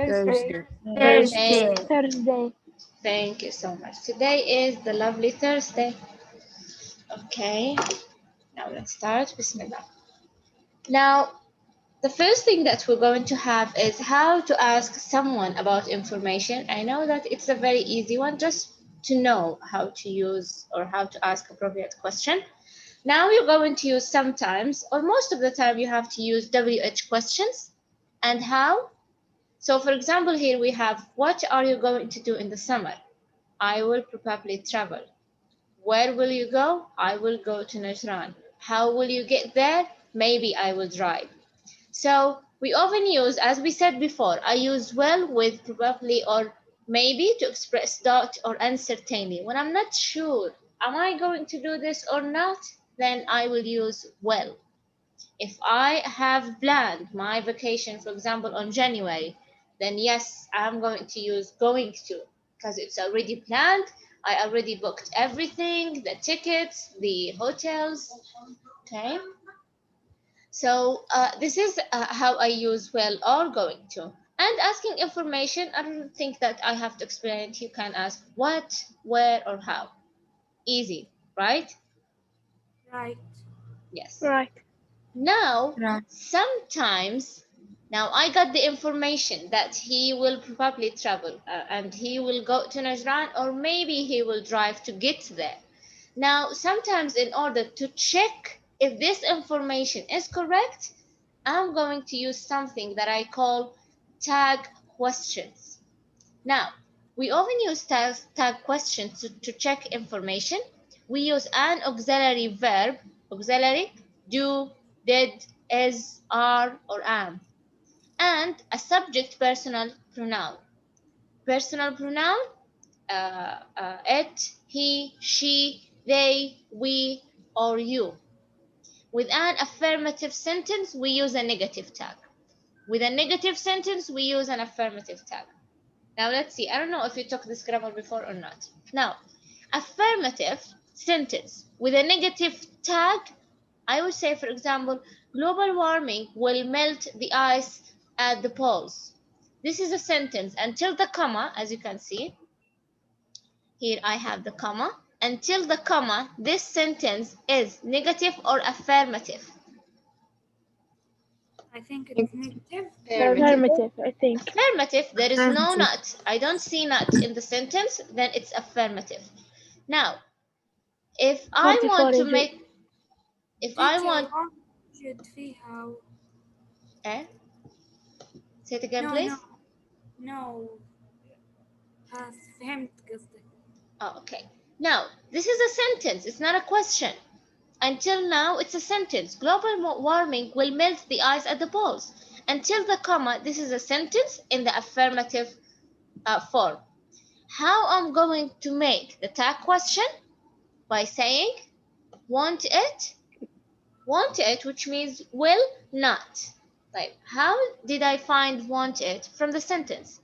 Thursday. Thursday. Thursday. Thank you so much. Today is the lovely Thursday. Okay, now let's start. Bismillah. Now, the first thing that we're going to have is how to ask someone about information. I know that it's a very easy one, just to know how to use or how to ask appropriate question. Now you're going to use sometimes, or most of the time, you have to use WH questions. And how? So for example, here we have, what are you going to do in the summer? I will probably travel. Where will you go? I will go to Najran. How will you get there? Maybe I will drive. So we often use, as we said before, I use will with probably or maybe to express doubt or uncertainty. When I'm not sure, am I going to do this or not? Then I will use will. If I have planned my vacation, for example, on January, then yes, I'm going to use going to, because it's already planned. I already booked everything, the tickets, the hotels. Okay. So this is how I use will or going to. And asking information, I don't think that I have to explain it. You can ask what, where, or how. Easy, right? Right. Yes. Right. Now, Right. sometimes, now I got the information that he will probably travel and he will go to Najran, or maybe he will drive to get there. Now, sometimes in order to check if this information is correct, I'm going to use something that I call tag questions. Now, we often use tag questions to check information. We use an auxiliary verb, auxiliary, do, did, is, are, or am, and a subject personal pronoun. Personal pronoun, it, he, she, they, we, or you. With an affirmative sentence, we use a negative tag. With a negative sentence, we use an affirmative tag. Now let's see. I don't know if you took this grammar before or not. Now, affirmative sentence with a negative tag, I would say, for example, global warming will melt the ice at the poles. This is a sentence until the comma, as you can see. Here I have the comma. Until the comma, this sentence is negative or affirmative. I think it's negative. Affirmative, I think. Affirmative, there is no Affirmative. not. I don't see not in the sentence, then it's affirmative. Now, if I 44 want to يجوز. make, if I want, موجود فيها eh? Say it again, no please. no فهمت قصدك. Oh, okay. Now, this is a sentence. It's not a question. Until now, it's a sentence. Global warming will melt the ice at the poles. Until the comma, this is a sentence in the affirmative form. How I'm going to make the tag question? By saying, want it? Want it, which means will not. Like, how did I find want it from the sentence?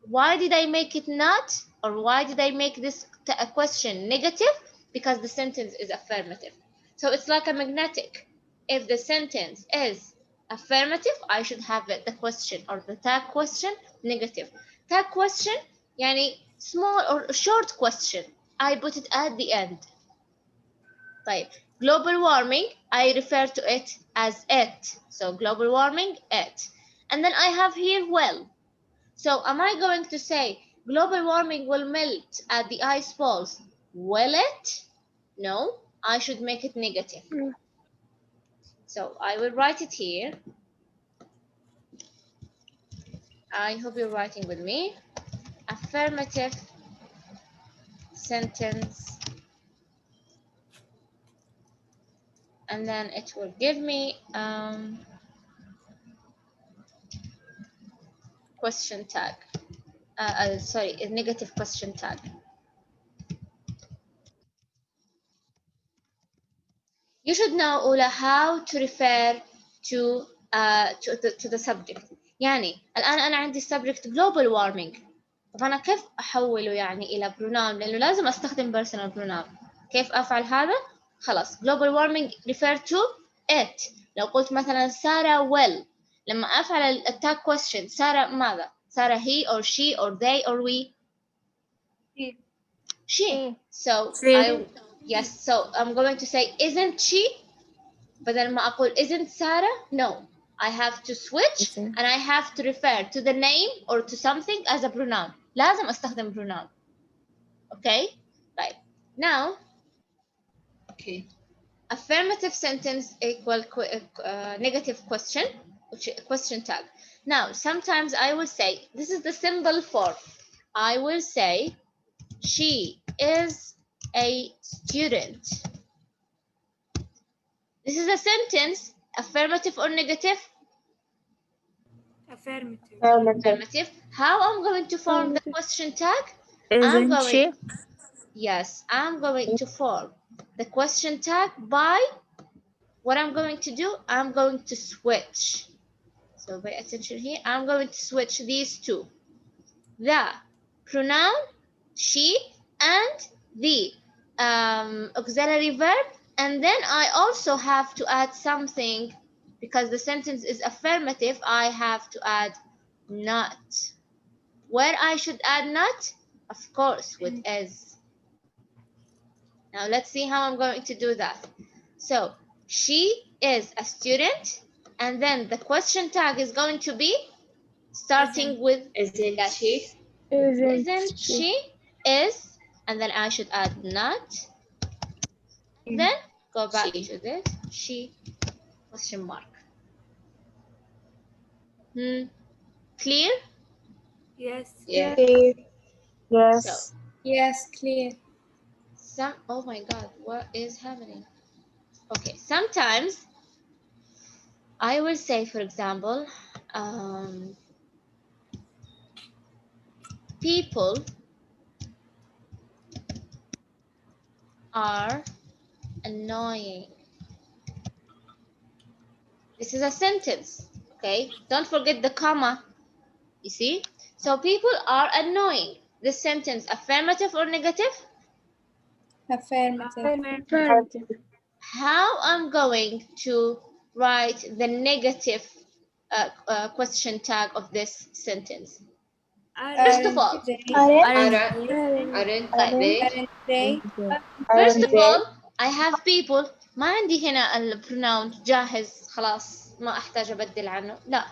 Why did I make it not? Or why did I make this question negative? Because the sentence is affirmative. So it's like a magnetic. If the sentence is affirmative, I should have it, the question or the tag question, negative. Tag question, yani small or short question. I put it at the end. Right. Global warming, I refer to it as it. So global warming, it. And then I have here will. So am I going to say global warming will melt at the ice poles? Will it? No, I should make it negative. Mm. So I will write it here. I hope you're writing with me. Affirmative sentence. And then it will give me question tag. Sorry, a negative question tag. You should know, Ola, how to refer to the subject. يعني الآن أنا عندي subject global warming. طب أنا كيف أحوله يعني إلى pronoun؟ لأنه لازم أستخدم personal pronoun. كيف أفعل هذا؟ خلاص global warming refer to it. لو قلت مثلا سارة will، لما أفعل التاج question سارة ماذا؟ Sarah, he or she or they or we? She. She. So She. yes, so I'm going to say isn't she. بدل ما أقول isn't Sarah, no, I have to switch and I have to refer to the name or to something as a pronoun. لازم أستخدم pronoun. Okay, right. Now, Okay. affirmative sentence equal negative question, which question tag. Now, sometimes I will say, this is the symbol for, I will say, she is a student. This is a sentence, affirmative or negative? Affirmative. Affirmative. How I'm going to form the question tag? I'm Isn't going, she? yes, I'm going to form the question tag by what I'm going to do. I'm going to switch. So pay attention here. I'm going to switch these two. The pronoun she and the auxiliary verb, and then I also have to add something because the sentence is affirmative. I have to add not. Where I should add not? Of course, with is. Now let's see how I'm going to do that. So she is a student, and then the question tag is going to be starting Isn't. with Isn't yes. she? Isn't she? Is, and then I should add not. And then go back She. to this. She question mark. Clear? Yes. Yeah. So Yes. Yes, clear. oh my god, what is happening? Okay, sometimes I will say, for example, people are annoying. This is a sentence, okay? Don't forget the comma, you see? So people are annoying. This sentence, affirmative or negative? Affirmative. Affirmative. How I'm going to write the negative question tag of this sentence? First of Aren't all, they? aren't Aren't, they? aren't طيب they? Aren't they? first of all I have people. ما عندي هنا البروناون جاهز خلاص ما أحتاج أبدل عنه. لا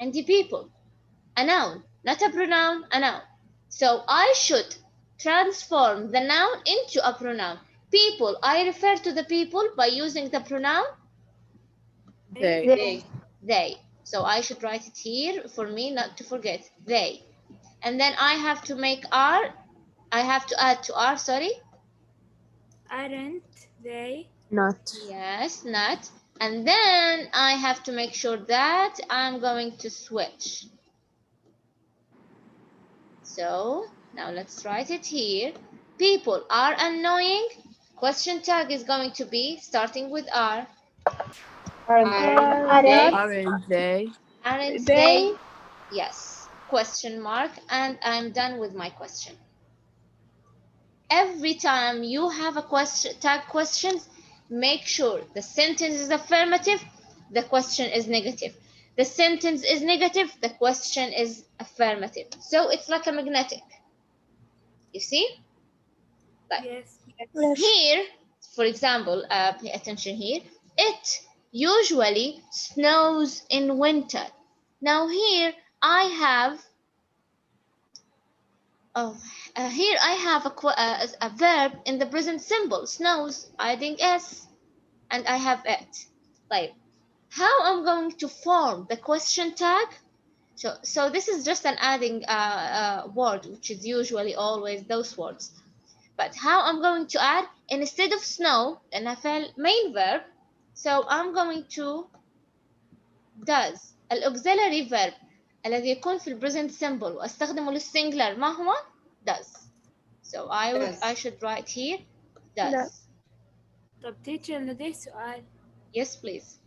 عندي people, a noun, not a pronoun, a noun. So I should transform the noun into a pronoun. People, I refer to the people by using the pronoun They. They. they. So I should write it here for me not to forget. They. And then I have to make R, I have to add to R, sorry. Aren't they? Not. Yes, not. And then I have to make sure that I'm going to switch. So now let's write it here. People are annoying. Question tag is going to be starting with R. Aren't they? Aren't they? Aren't they? Yes. Question mark. And I'm done with my question. Every time you have a question tag questions, make sure the sentence is affirmative, the question is negative. The sentence is negative, the question is affirmative. So it's like a magnetic. You see? Like Yes. here, for example, pay attention here. It usually snows in winter. Now here I have Oh, here I have a verb in the present simple, snows, adding s, and I have it. Like, how I'm going to form the question tag? So this is just an adding word, which is usually always those words. But how I'm going to add, instead of snow, and I felt main verb, so I'm going to does الauxiliary verb الذي يكون في present simple واستخدمه للسنجلر ما هو does. So I Does. should write here لا. does. طب teacher لدي سؤال. Yes please.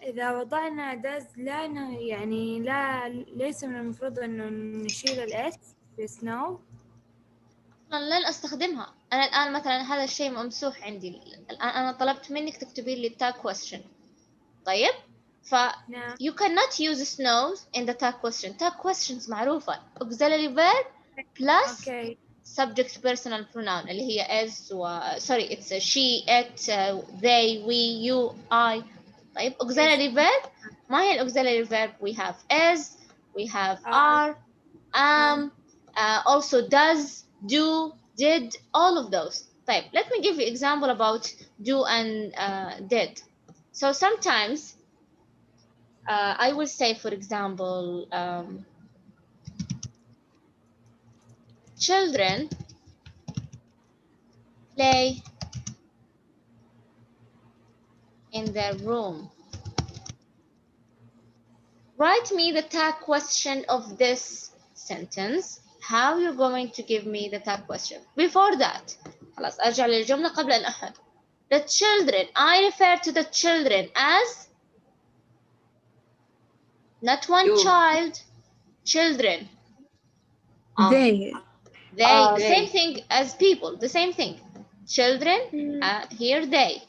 إذا وضعنا لا يعني لا ليس من المفروض إنه نشيل الإس في snow. أنا لن أستخدمها. أنا الآن مثلا هذا الشيء ممسوح عندي. الآن أنا طلبت منك تكتبي لي tag question. طيب ف نعم. you cannot use snows in the tag question. tag questions معروفة auxiliary verb plus Okay. subject personal pronoun اللي هي is sorry it's she it they we you I. طيب auxiliary verb ما هي auxiliary verb? we have is, we have are, am, also does, do, did, all of those. طيب let me give you example about do and did. So sometimes I will say, for example, children play in their room. Write me the tag question of this sentence. How you're going to give me the tag question. Before that, خلاص أرجع للجملة قبل أن أحد. The children, I refer to the children as not one child, children. They. The same thing as people, the same thing. Children, here they.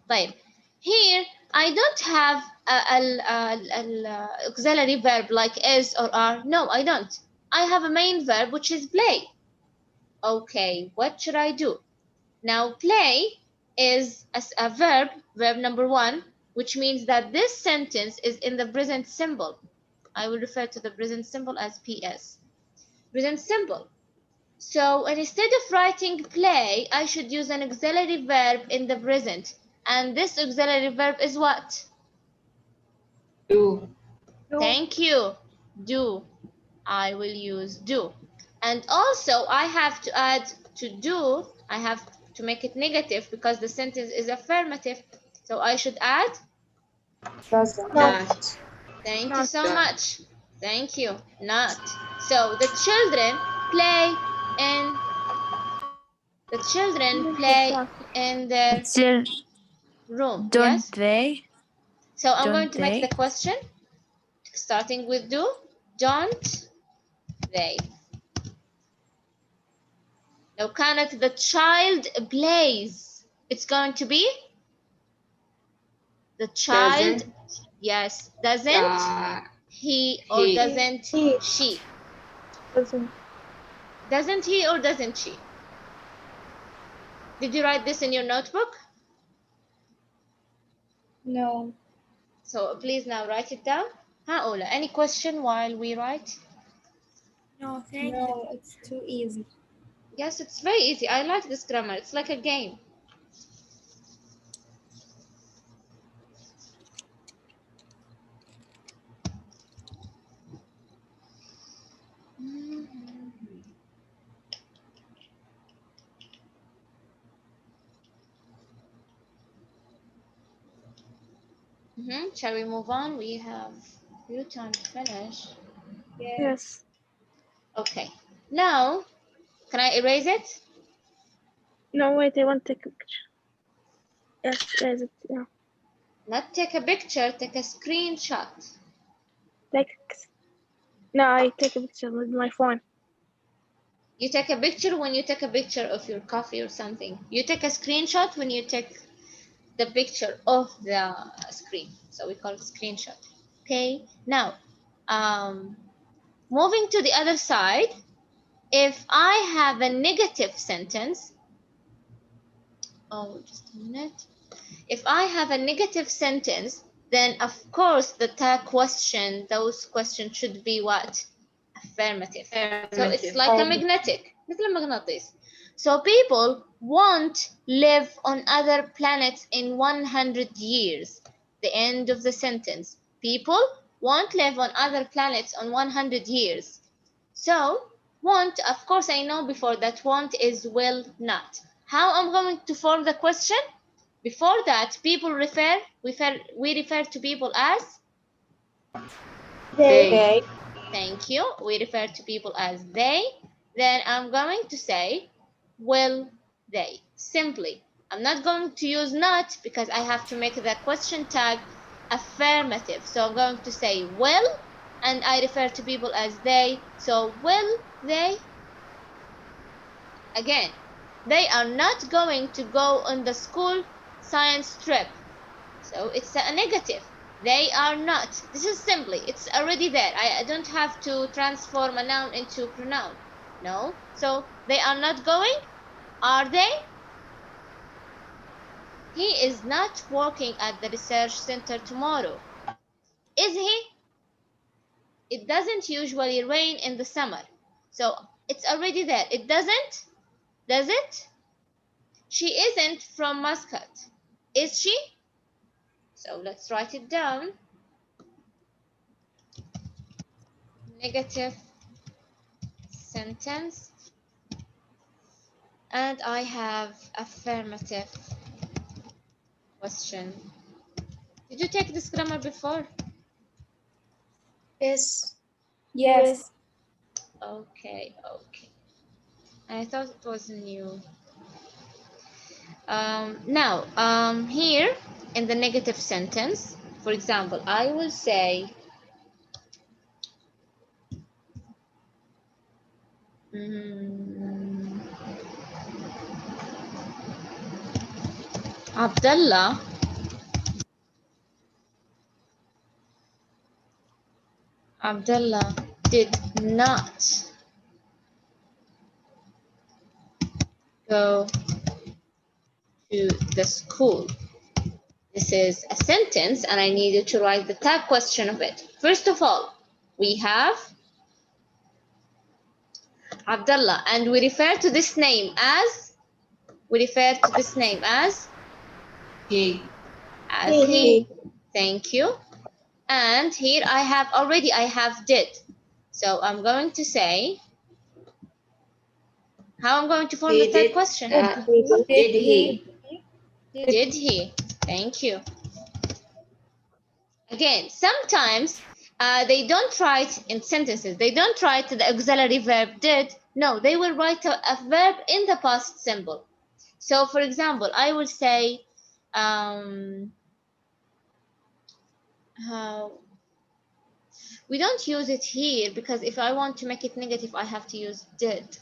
طيب, here I don't have an auxiliary verb like is or are. No, I don't. I have a main verb which is play. Okay, what should I do? Now play is a verb, verb number 1, which means that this sentence is in the present simple. I will refer to the present simple as PS. Present simple. So instead of writing play, I should use an auxiliary verb in the present. And this auxiliary verb is what? Do. Thank you. Do. I will use do. And also I have to add to do, I have to make it negative because the sentence is affirmative. So I should add? Not. Thank you so much. Thank you. Not. So the children play in their room. Don't Yes. they? So I'm going Don't to make they? the question starting with do. Don't they? لو كانت the child plays, it's going to be the child. Doesn't. Yes. Doesn't he or he. doesn't she? Doesn't he or doesn't she? Did you write this in your notebook? No. So please now write it down. Ola, any question while we write? No, thank you. No, it's too easy. Yes, it's very easy. I like this grammar. It's like a game. Shall we move on? We have few time to finish. Yes. Okay. Now, can I erase it? No, wait, I want to take a picture. Yes, erase it. Yeah. Not take a picture, take a screenshot. No, I take a picture with my phone. You take a picture when you take a picture of your coffee or something. You take a screenshot when you take the picture of the screen. So we call it screenshot. Okay. Now, moving to the other side, if I have a negative sentence, just a minute. If I have a negative sentence, then of course the tag question, those questions should be what? Affirmative. So it's like a magnetic. مثل المغناطيس. So people won't live on other planets in 100 years. The end of the sentence. People won't live on other planets on 100 years. So won't, of course I know before that won't is will not. How I'm going to form the question? Before that, people we refer to people as? They. Thank you. We refer to people as they. Then I'm going to say, will they? Simply. I'm not going to use not because I have to make the question tag affirmative. So I'm going to say will, and I refer to people as they. So will they? Again, they are not going to go on the school science trip. So it's a negative. They are not. This is simply, it's already there. I don't have to transform a noun into pronoun. No. So they are not going. Are they? He is not working at the research center tomorrow. Is he? It doesn't usually rain in the summer. So it's already there. It doesn't? Does it? She isn't from Muscat. Is she? So let's write it down. Negative sentence. And I have affirmative question. Did you take this grammar before? Yes. Yes. Okay. I thought it was new. Now, here in the negative sentence, for example, I will say, Abdullah did not go to the school. This is a sentence and I need you to write the tag question of it. First of all, we have Abdullah and we refer to this name as He. he. Thank you. And here I have did. So I'm going to say, how I'm going to form the third question? Did he? Did he? Thank you. Again, sometimes they don't write in sentences. They don't write the auxiliary verb did. No, they will write a verb in the past simple. So, for example, I will say, we don't use it here because if I want to make it negative, I have to use did.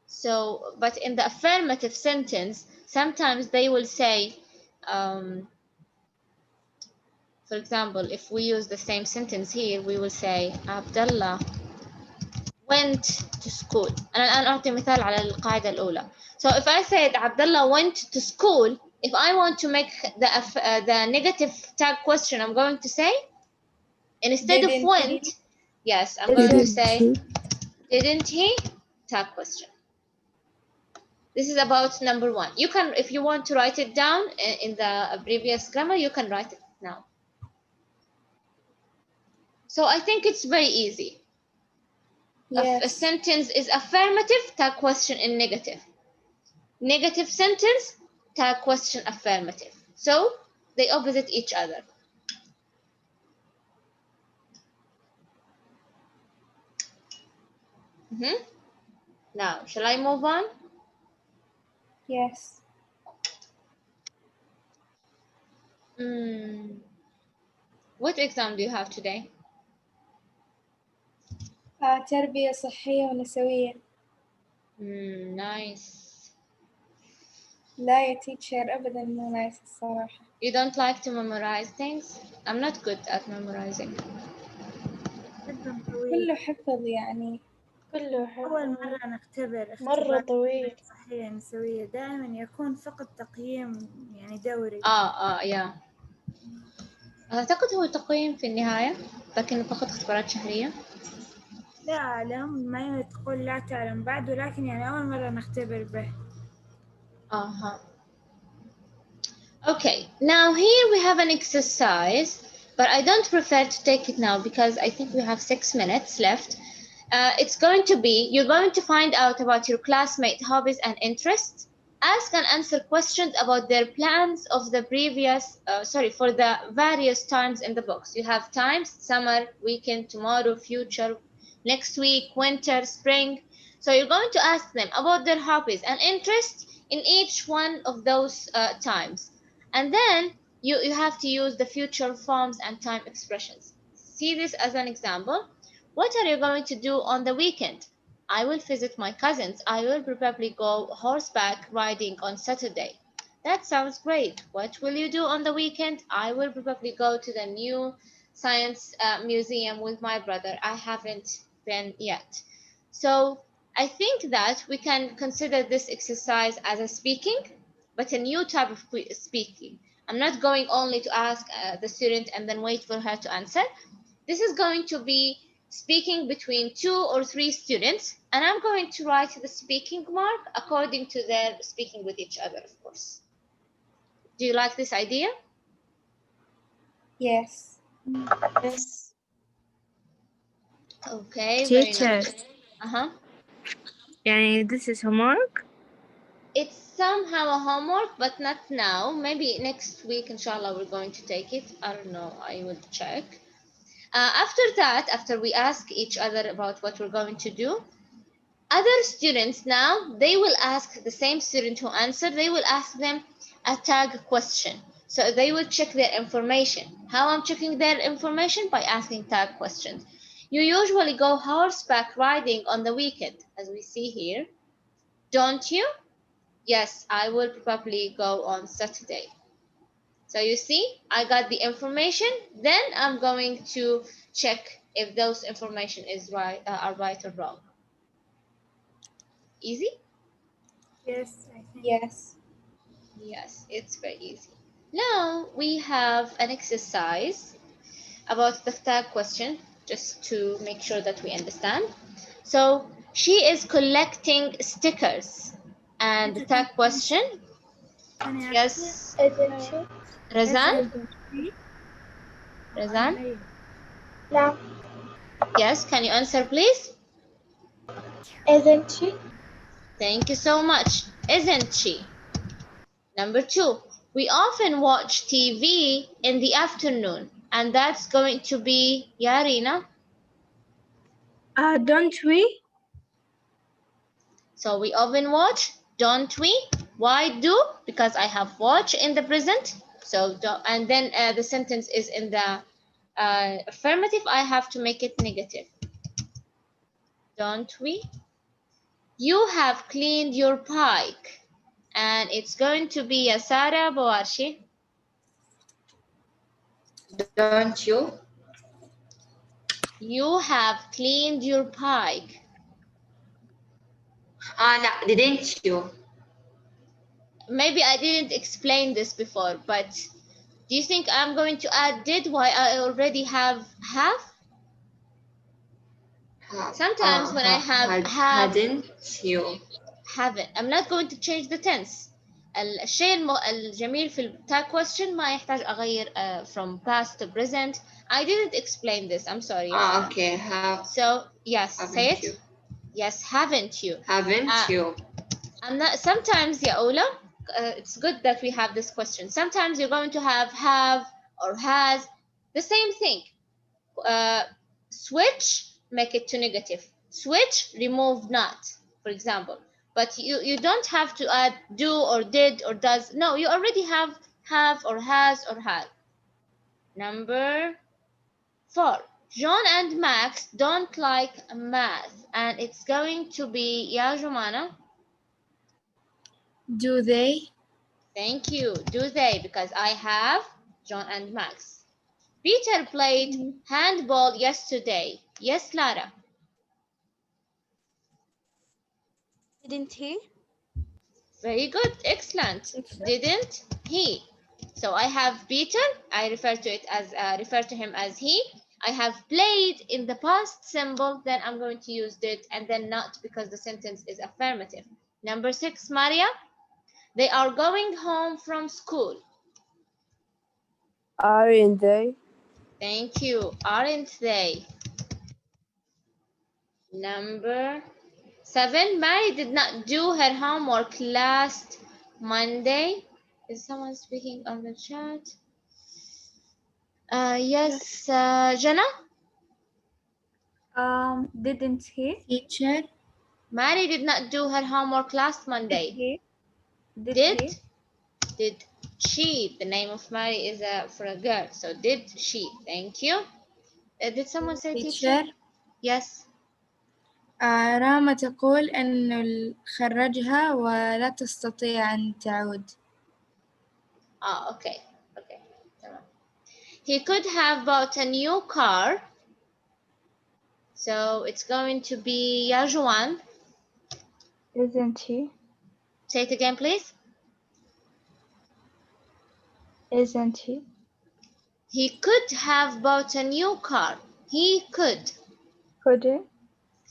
So, but in the affirmative sentence, sometimes they will say, for example, if we use the same sentence here, we will say Abdullah went to school. أنا الآن أعطي مثال على القاعدة الأولى. So if I said Abdullah went to school, if I want to make the negative tag question, I'm going to say, instead of went, yes, I'm going to say, didn't he? Tag question. This is about number one. You can, if you want to write it down in the previous grammar, you can write it now. So I think it's very easy. Yes. A sentence is affirmative, tag question in negative. Negative sentence, tag question affirmative. So they opposite each other. Now, shall I move on? Yes. What exam do you have today? تربية صحية ونسوية. Nice. لا يا teacher أبدا مو nice الصراحة. You don't like to memorize things? I'm not good at memorizing. جدا طويل. كله حفظ يعني. كله حفظ. أول مرة نختبر مرة اختبار طويل. صحية نسوية دائما يكون فقط تقييم يعني دوري. يا أعتقد هو تقييم في النهاية، لكن فقط اختبارات شهرية. لا أعلم، ما تقول لا تعلم بعد، ولكن يعني أول مرة نختبر به. Okay, now here we have an exercise, but I don't prefer to take it now because I think we have 6 minutes left. It's going to be, you're going to find out about your classmate hobbies and interests. Ask and answer questions about their plans of the previous, for the various times in the box. You have times, summer, weekend, tomorrow, future, next week, winter, spring. So you're going to ask them about their hobbies and interests in each one of those times. And then you have to use the future forms and time expressions. See this as an example. What are you going to do on the weekend? I will visit my cousins. I will probably go horseback riding on Saturday. That sounds great. What will you do on the weekend? I will probably go to the new science museum with my brother. I haven't been yet. So I think that we can consider this exercise as a speaking, but a new type of speaking. I'm not going only to ask the student and then wait for her to answer. This is going to be speaking between 2 or 3 students, and I'm going to write the speaking mark according to their speaking with each other, of course. Do you like this idea? Yes. Yes. Okay, very Teacher, nice. Uh-huh. يعني this is homework? It's somehow a homework, but not now. Maybe next week, inshallah, we're going to take it. I don't know. I will check. After that, after we ask each other about what we're going to do, other students now, they will ask the same student who answered, they will ask them a tag question. So they will check their information. How I'm checking their information? By asking tag questions. You usually go horseback riding on the weekend, as we see here. Don't you? Yes, I will probably go on Saturday. So you see, I got the information, then I'm going to check if those information is right, are right or wrong. Easy? Yes, I think. Yes. Yes, it's very easy. Now we have an exercise about the tag question, just to make sure that we understand. So she is collecting stickers. And the tag question, yes, Isn't she? Razan? Razan? No. Yes, can you answer please? Isn't she? Thank you so much. Isn't she? Number 2, we often watch TV in the afternoon, and that's going to be Yarina. Don't we? So we often watch, don't we? Why do? Because I have watch in the present. So and then the sentence is in the affirmative. I have to make it negative. Don't we? You have cleaned your bike, and it's going to be Yasara Bawarshi. Don't you? You have cleaned your bike. No, didn't you? Maybe I didn't explain this before, but do you think I'm going to add did while I already have? Sometimes when I have hadn't you? haven't, I'm not going to change the tense. الشيء الجميل في التاج question ما يحتاج أغير from past to present. I didn't explain this. I'm sorry. Okay. So yes, say it. You? Yes, haven't you? Haven't you? I'm not. Sometimes, ya Ola, it's good that we have this question. Sometimes you're going to have or has the same thing. Switch, make it to negative. Switch, remove not, for example. But you don't have to add do or did or does. No, you already have or has or had. Number 4. John and Max don't like math, and it's going to be Ya Jumana. Do they? Thank you. Do they? Because I have John and Max. Peter played handball yesterday. Yes, Lara. Didn't he? Very good. Excellent. Didn't he? So I have Peter. I refer to him as he. I have played in the past symbol. Then I'm going to use did and then not because the sentence is affirmative. Number 6, Maria. They are going home from school. Aren't they? Thank you. Aren't they? Number 7, Mary did not do her homework last Monday. Is someone speaking on the chat? Yes, Jana? Didn't he? Teacher? Mary did not do her homework last Monday. Did Did? he? Did she? The name of Mary is for a girl. So did she? Thank you. Did someone say teacher? Yes. راما تقول إنه خرجها ولا تستطيع أن تعود. Okay. Okay. تمام. He could have bought a new car. So it's going to be يا جوان. Isn't he? Say it again, please. Isn't he? He could have bought a new car. He could. Couldn't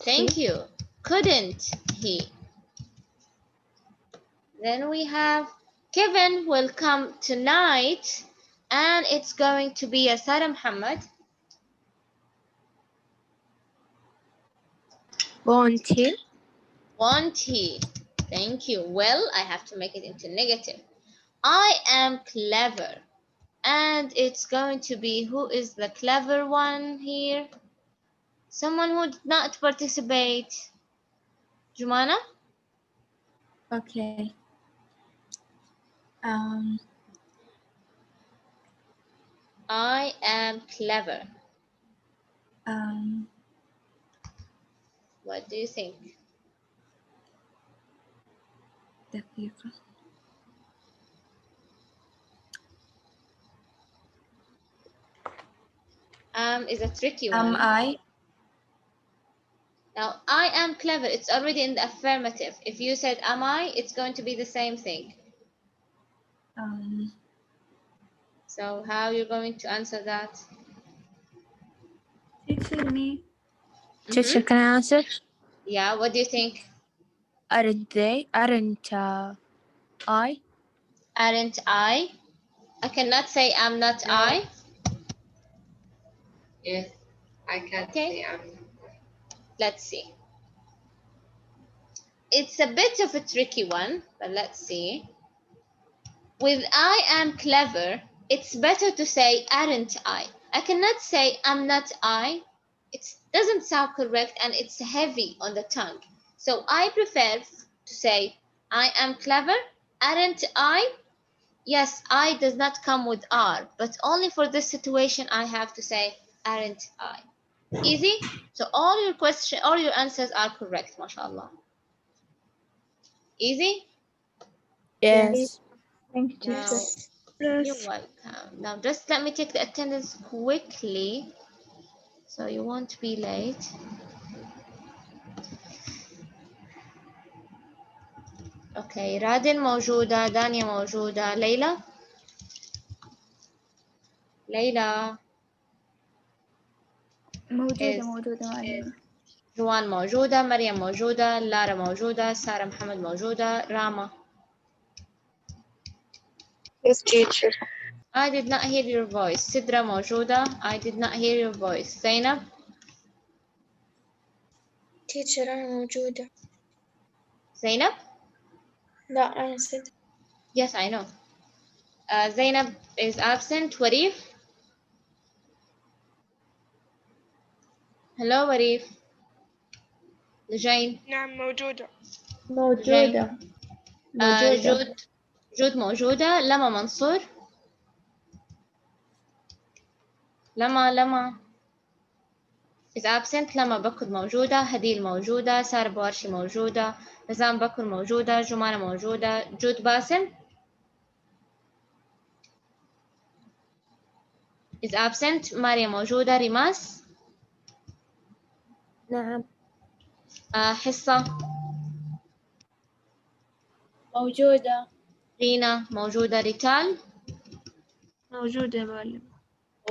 Thank he? you. Couldn't he? Then we have Kevin will come tonight and it's going to be Sarah Muhammad. won't he? Won't he? Thank you. Well, I have to make it into negative. I am clever. And it's going to be, who is the clever one here? Someone who did not participate. Jumana? Okay. I am clever. What do you think? دقيقة. Is a tricky Am one. I? Now, I am clever. It's already in the affirmative. If you said am I, it's going to be the same thing. So how you're going to answer that? Teacher me. Teacher, can I answer? Yeah, what do you think? Aren't they? Aren't I? Aren't I? I cannot say I'm not No. I. Yes, I can't Okay. say I'm. Let's see. It's a bit of a tricky one, but let's see. With I am clever, it's better to say aren't I. I cannot say I'm not I. It doesn't sound correct and it's heavy on the tongue. So I prefer to say I am clever, aren't I? Yes, I does not come with R, but only for this situation I have to say aren't I. Easy? So all your answers are correct, mashallah. Easy? Yes. Thank you, teacher. Now, you're welcome. Now just let me take the attendance quickly so you won't be late. اوكي رادن موجودة، دانيا موجودة، ليلى موجودة معلمة. جوان موجودة، مريم موجودة، لارا موجودة، سارة محمد موجودة، راما. Yes, teacher. I did not hear your voice. سدرة موجودة. I did not hear your voice. زينب. Teacher أنا موجودة. زينب. لا أنا سد. Yes, I know. Zainab is absent. Warif. Hello, Warif. لجين. نعم موجودة. لجين. جود موجودة. لما منصور. لما is absent. لما بكر موجودة. هديل موجودة. سارة بوارشي موجودة. نزام بكر موجودة. جمانة موجودة. جود باسم is absent. ماريا موجودة. ريماس. نعم. حصة موجودة. رينا موجودة. ريتال موجودة معلم.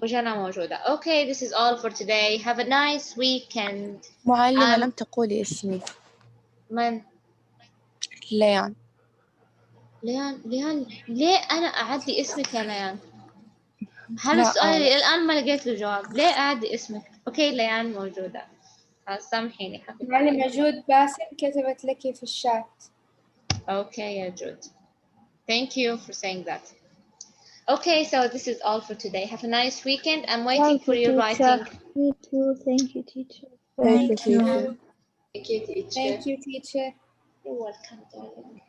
وجانا موجودة. Okay, this is all for today. Have a nice weekend. معلمة لم تقولي اسمي. من؟ ليان. ليان ليه أنا أعدي اسمك يا ليان؟ هذا لا، السؤال اللي الآن ما لقيت له جواب. ليه أعدي اسمك؟ أوكي ليان موجودة. سامحيني حقيقة. معلمة جود باسم كتبت لك في الشات. Okay يا جود. Thank you for saying that. Okay, so this is all for today. Have a nice weekend. I'm waiting for your writing. Me too. Thank you, teacher. Thank you. Thank you, teacher. Thank you, teacher. You're welcome, darling.